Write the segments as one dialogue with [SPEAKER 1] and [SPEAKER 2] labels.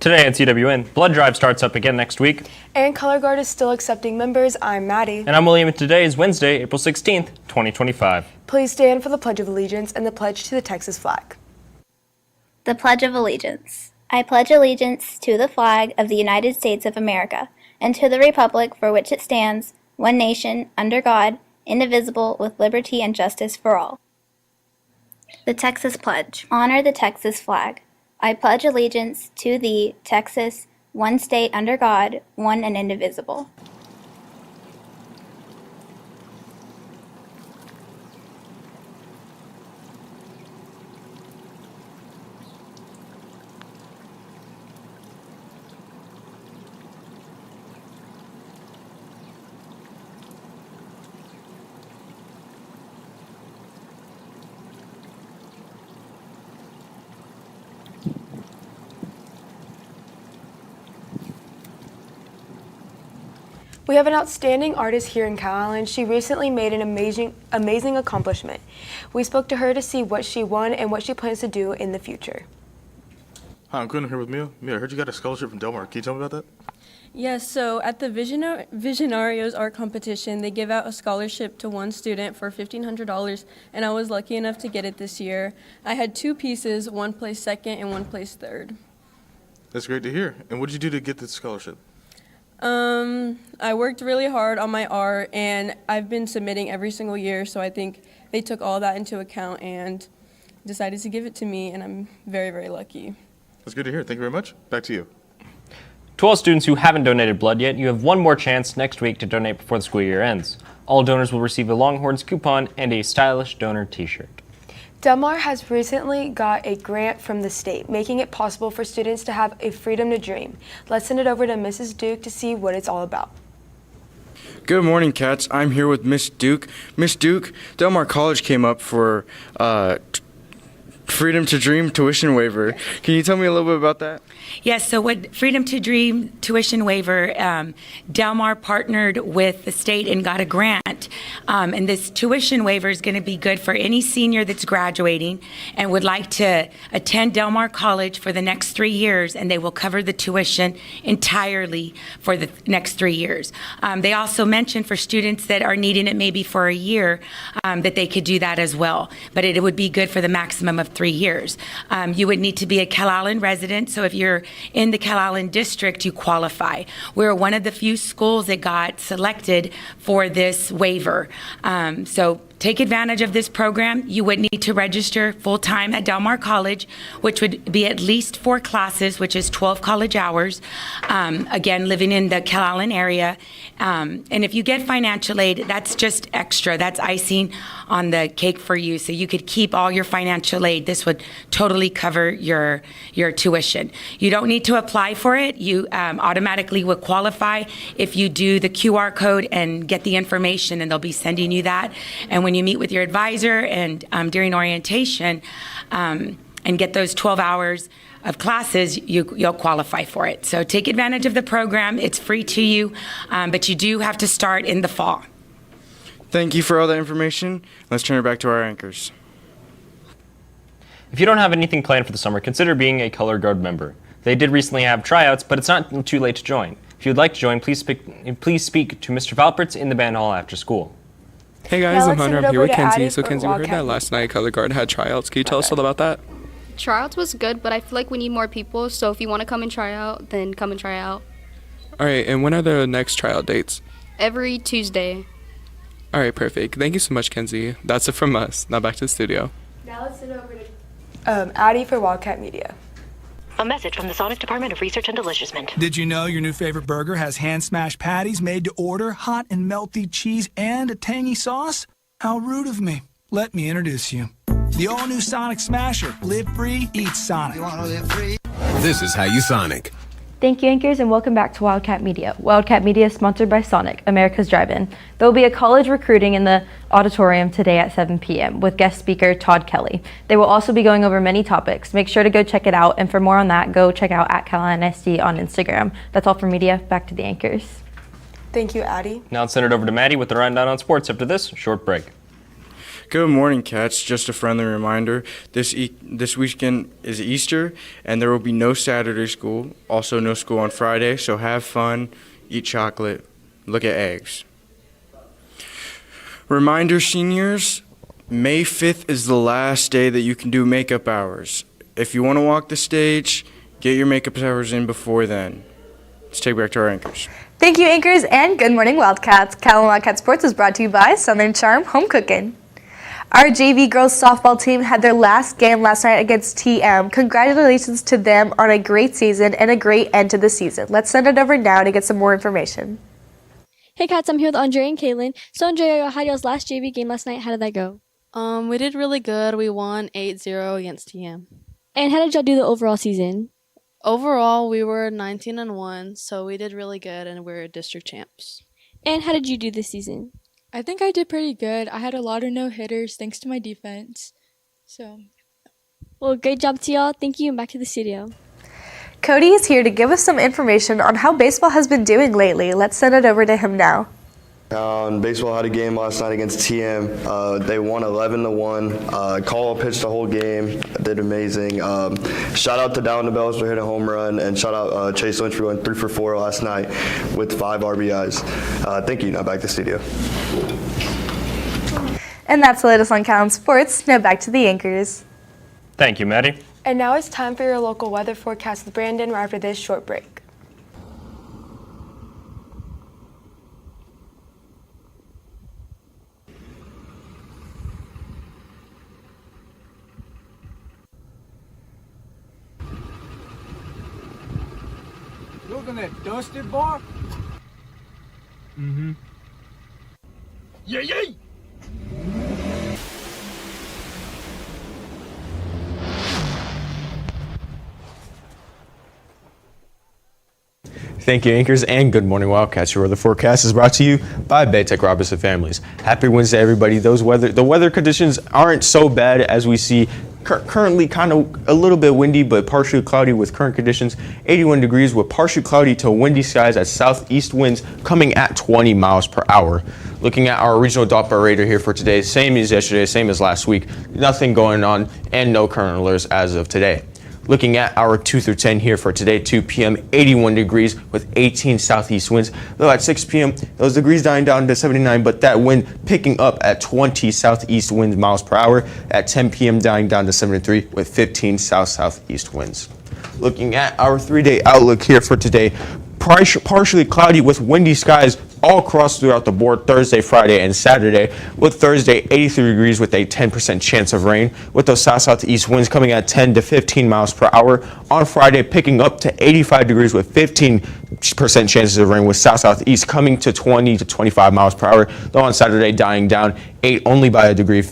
[SPEAKER 1] Today on CWN, Blood Drive starts up again next week.
[SPEAKER 2] And Color Guard is still accepting members. I'm Maddie.
[SPEAKER 1] And I'm William, and today is Wednesday, April 16th, 2025.
[SPEAKER 2] Please stand for the Pledge of Allegiance and the pledge to the Texas flag.
[SPEAKER 3] The Pledge of Allegiance. I pledge allegiance to the flag of the United States of America and to the republic for which it stands, one nation, under God, indivisible, with liberty and justice for all. The Texas Pledge. Honor the Texas flag. I pledge allegiance to thee, Texas, one state under God, one and indivisible.
[SPEAKER 2] We have an outstanding artist here in Calallen. She recently made an amazing accomplishment. We spoke to her to see what she won and what she plans to do in the future.
[SPEAKER 4] Hi, I'm Quinn here with Mia. Mia, I heard you got a scholarship from Del Mar. Can you tell me about that?
[SPEAKER 5] Yes, so at the Visionarios art competition, they give out a scholarship to one student for $1,500, and I was lucky enough to get it this year. I had two pieces, one placed second and one placed third.
[SPEAKER 4] That's great to hear. And what did you do to get this scholarship?
[SPEAKER 5] I worked really hard on my art, and I've been submitting every single year, so I think they took all that into account and decided to give it to me, and I'm very, very lucky.
[SPEAKER 4] That's good to hear. Thank you very much. Back to you.
[SPEAKER 1] To all students who haven't donated blood yet, you have one more chance next week to donate before the school year ends. All donors will receive a Longhorns coupon and a stylish donor t-shirt.
[SPEAKER 2] Del Mar has recently got a grant from the state, making it possible for students to have a freedom to dream. Let's send it over to Mrs. Duke to see what it's all about.
[SPEAKER 6] Good morning, Cats. I'm here with Miss Duke. Miss Duke, Del Mar College came up for Freedom to Dream tuition waiver. Can you tell me a little bit about that?
[SPEAKER 7] Yes, so what Freedom to Dream tuition waiver, Del Mar partnered with the state and got a grant. And this tuition waiver is going to be good for any senior that's graduating and would like to attend Del Mar College for the next 3 years, and they will cover the tuition entirely for the next 3 years. They also mentioned for students that are needing it maybe for a year, that they could do that as well. But it would be good for the maximum of 3 years. You would need to be a Calallen resident, so if you're in the Calallen district, you qualify. We're one of the few schools that got selected for this waiver. So take advantage of this program. You would need to register full-time at Del Mar College, which would be at least 4 classes, which is 12 college hours, again, living in the Calallen area. And if you get financial aid, that's just extra. That's icing on the cake for you. So you could keep all your financial aid. This would totally cover your tuition. You don't need to apply for it. You automatically will qualify if you do the QR code and get the information, and they'll be sending you that. And when you meet with your advisor and during orientation and get those 12 hours of classes, you'll qualify for it. So take advantage of the program. It's free to you, but you do have to start in the fall.
[SPEAKER 6] Thank you for all that information. Let's turn it back to our anchors.
[SPEAKER 1] If you don't have anything planned for the summer, consider being a Color Guard member. They did recently have tryouts, but it's not too late to join. If you'd like to join, please speak to Mr. Valpertz in the band hall after school.
[SPEAKER 8] Hey guys, I'm Hunter. I'm here with Kenzie. So Kenzie, we heard
[SPEAKER 2] Wildcat.
[SPEAKER 8] that last night Color Guard had tryouts. Can you tell us all about that?
[SPEAKER 9] Tryouts was good, but I feel like we need more people, so if you want to come and try out, then come and try out.
[SPEAKER 8] All right, and when are the next tryout dates?
[SPEAKER 9] Every Tuesday.
[SPEAKER 8] All right, perfect. Thank you so much, Kenzie. That's it from us. Now back to the studio.
[SPEAKER 2] Now let's send it over to Addie for Wildcat Media.
[SPEAKER 10] A message from the Sonic Department of Research and Deliciousment.
[SPEAKER 11] Did you know your new favorite burger has hand-smashed patties made to order, hot and melty cheese, and a tangy sauce? How rude of me. Let me introduce you. The all-new Sonic Smasher. Live free, eat Sonic. You want to live free?
[SPEAKER 12] This is how you Sonic.
[SPEAKER 13] Thank you, anchors, and welcome back to Wildcat Media. Wildcat Media is sponsored by Sonic, America's Drive-In. There will be a college recruiting in the auditorium today at 7 p.m. with guest speaker Todd Kelly. They will also be going over many topics. Make sure to go check it out, and for more on that, go check out at Calallen ISD on Instagram. That's all for media. Back to the anchors.
[SPEAKER 2] Thank you, Addie.
[SPEAKER 1] Now let's send it over to Maddie with the rundown on sports after this short break.
[SPEAKER 6] Good morning, Cats. Just a friendly reminder, this weekend is Easter, and there will be no Saturday school, also no school on Friday, so have fun, eat chocolate, look at eggs. Reminder, seniors, May 5th is the last day that you can do makeup hours. If you want to walk the stage, get your makeup hours in before then. Let's take it back to our anchors.
[SPEAKER 14] Thank you, anchors, and good morning, Wildcats. Calallen Wildcat Sports is brought to you by Southern Charm Home Cooking. Our JV girls softball team had their last game last night against TM. Congratulations to them on a great season and a great end to the season. Let's send it over now to get some more information.
[SPEAKER 15] Hey Cats, I'm here with Andre and Kaylin. So Andre, how y'all's last JV game last night? How did that go?
[SPEAKER 16] We did really good. We won 8-0 against TM.
[SPEAKER 15] And how did y'all do the overall season?
[SPEAKER 16] Overall, we were 19-1, so we did really good, and we're district champs.
[SPEAKER 15] And how did you do this season?
[SPEAKER 17] I think I did pretty good. I had a lot of no-hitters thanks to my defense.
[SPEAKER 15] Well, great job to y'all. Thank you, and back to the studio.
[SPEAKER 14] Cody is here to give us some information on how baseball has been doing lately. Let's send it over to him now.
[SPEAKER 18] Baseball had a game last night against TM. They won 11-1. Caldwell pitched the whole game, did amazing. Shout out to Down the Bells for hitting a home run, and shout out Chase Lynch for going 3 for 4 last night with 5 RBIs. Thank you. Now back to the studio.
[SPEAKER 14] And that's the latest on Calallen Sports. Now back to the anchors.
[SPEAKER 1] Thank you, Maddie.
[SPEAKER 2] And now it's time for your local weather forecast with Brandon right after this short break.
[SPEAKER 11] Looking at dusted, boy? Mm-hmm. Yay!
[SPEAKER 19] Thank you, anchors, and good morning, Wildcats. Your weather forecast is brought to you by Baytech Robinson Families. Happy Wednesday, everybody. The weather conditions aren't so bad as we see currently, kind of a little bit windy, but partially cloudy with current conditions 81 degrees with partially cloudy to windy skies at southeast winds coming at 20 miles per hour. Looking at our regional Doppler radar here for today, same as yesterday, same as last week. Nothing going on and no current alerts as of today. Looking at our 2 through 10 here for today, 2 p.m., 81 degrees with 18 southeast winds. Though at 6 p.m., those degrees dying down to 79, but that wind picking up at 20 southeast winds miles per hour. At 10 p.m., dying down to 73 with 15 southeast winds. Looking at our 3-day outlook here for today, partially cloudy with windy skies all across throughout the board Thursday, Friday, and Saturday. With Thursday, 83 degrees with a 10% chance of rain, with those southeast winds coming at 10 to 15 miles per hour. On Friday, picking up to 85 degrees with 15% chances of rain, with southeast coming to 20 to 25 miles per hour. Though on Saturday, dying down 8 only by a degree,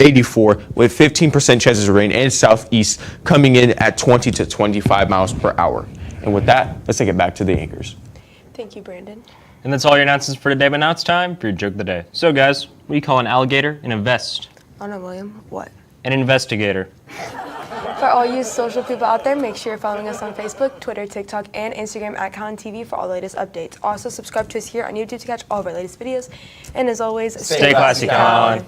[SPEAKER 19] 84 with 15% chances of rain, and southeast coming in at 20 to 25 miles per hour. And with that, let's take it back to the anchors.
[SPEAKER 2] Thank you, Brandon.
[SPEAKER 1] And that's all your announcements for today, but now it's time for your joke of the day. So guys, what do you call an alligator? An invest.
[SPEAKER 2] Oh no, William. What?
[SPEAKER 1] An investigator.
[SPEAKER 2] For all you social people out there, make sure you're following us on Facebook, Twitter, TikTok, and Instagram at CalallenTV for all the latest updates. Also, subscribe to us here on YouTube to catch all of our latest videos. And as always,
[SPEAKER 1] stay classy, Calallen.